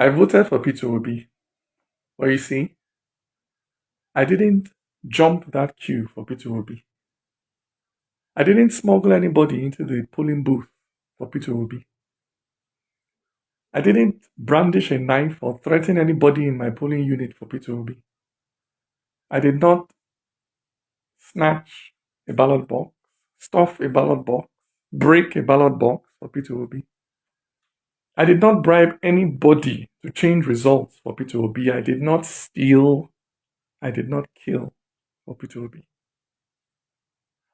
I voted for Peter Obi, but you see, I didn't jump that queue for Peter Obi. I didn't smuggle anybody into the polling booth for Peter Obi. I didn't brandish a knife or threaten anybody in my polling unit for Peter Obi. I did not snatch a ballot box, stuff a ballot box, break a ballot box for Peter Obi. I did not bribe anybody to change results for Peter Obi. I did not steal. I did not kill for Peter Obi.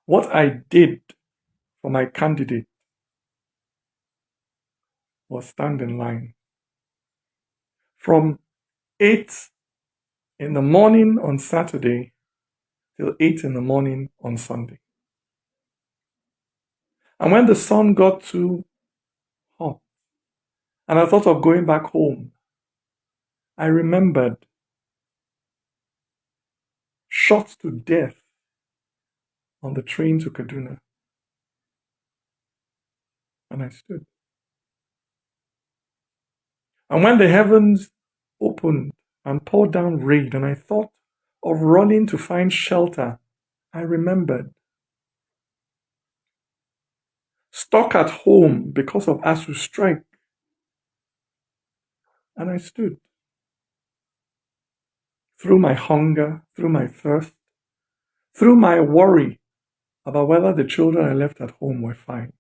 What I did for my candidate was stand in line. From 8 in the morning on Saturday till 8 in the morning on Sunday. And when the sun got too hot and I thought of going back home, I remembered shot to death on the train to Kaduna. And I stood. And when the heavens opened and poured down rain, and I thought of running to find shelter, I remembered. Stuck at home because of ASU strike. And I stood. Through my hunger, through my thirst, through my worry about whether the children I left at home were fine.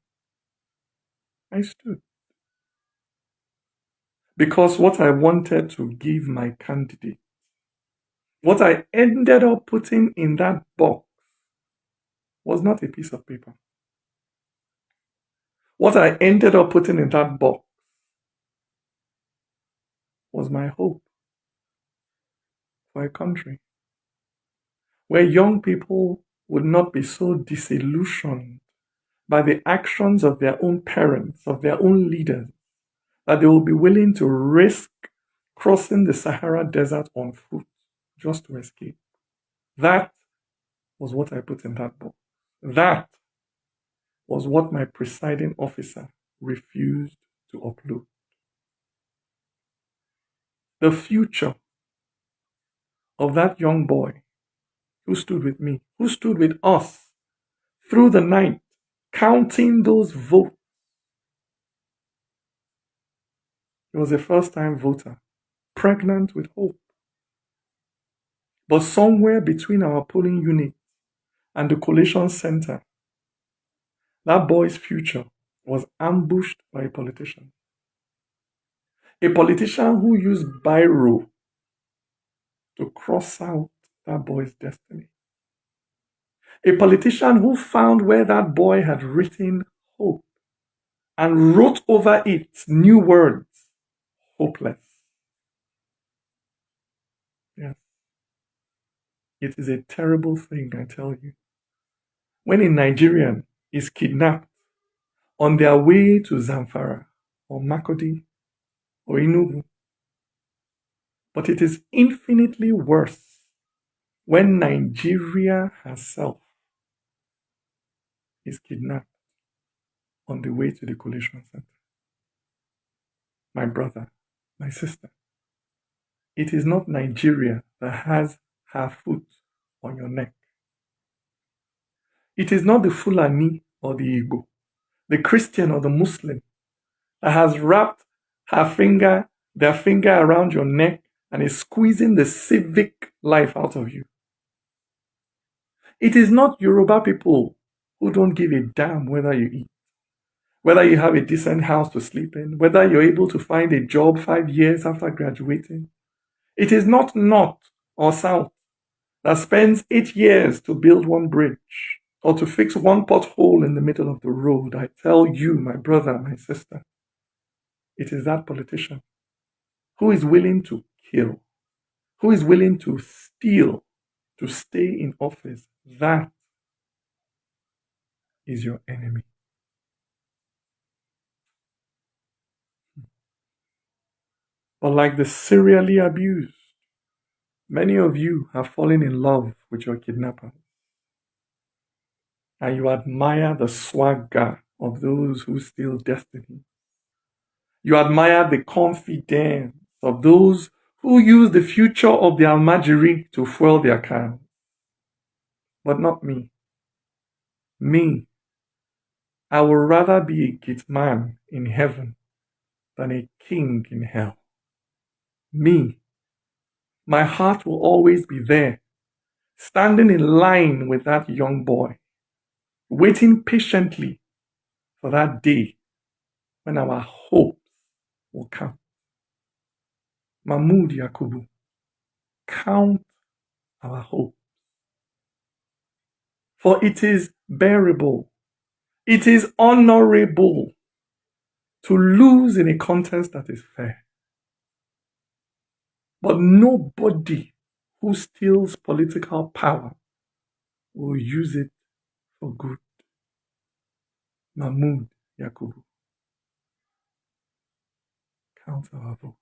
I stood. Because what I wanted to give my candidate, what I ended up putting in that box, was not a piece of paper. What I ended up putting in that box was my hope for a country where young people would not be so disillusioned by the actions of their own parents, of their own leaders, that they will be willing to risk crossing the Sahara Desert on foot just to escape. That was what I put in that book. That was what my presiding officer refused to upload. The future of that young boy who stood with me, who stood with us through the night, counting those votes. He was a first-time voter, pregnant with hope. But somewhere between our polling unit and the collation center, that boy's future was ambushed by a politician. A politician who used biro to cross out that boy's destiny. A politician who found where that boy had written hope and wrote over it new words, hopeless. Yes. It is a terrible thing, I tell you. When a Nigerian is kidnapped on their way to Zamfara or Makodi or Enugu. But it is infinitely worse when Nigeria herself is kidnapped on the way to the collation center. My brother, my sister, it is not Nigeria that has her foot on your neck. It is not the Fulani or the Igbo, the Christian or the Muslim that has wrapped their finger around your neck and is squeezing the civic life out of you. It is not Yoruba people who don't give a damn whether you eat, whether you have a decent house to sleep in, whether you're able to find a job 5 years after graduating. It is not North or South that spends 8 years to build one bridge or to fix one pothole in the middle of the road. I tell you, my brother, my sister, it is that politician who is willing to kill, who is willing to steal to stay in office. That is your enemy. But like the serially abused, many of you have fallen in love with your kidnappers. And you admire the swagger of those who steal destiny. You admire the confidence of those who use the future of the Almajiri to fuel their cars. But not me. Me, I would rather be a gate man in heaven than a king in hell. Me, my heart will always be there, standing in line with that young boy, waiting patiently for that day when our hopes will come. Mahmoud Yakubu, count our hope. For it is bearable, it is honorable to lose in a contest that is fair. But nobody who steals political power will use it for good. Mahmoud Yakubu, count our vote.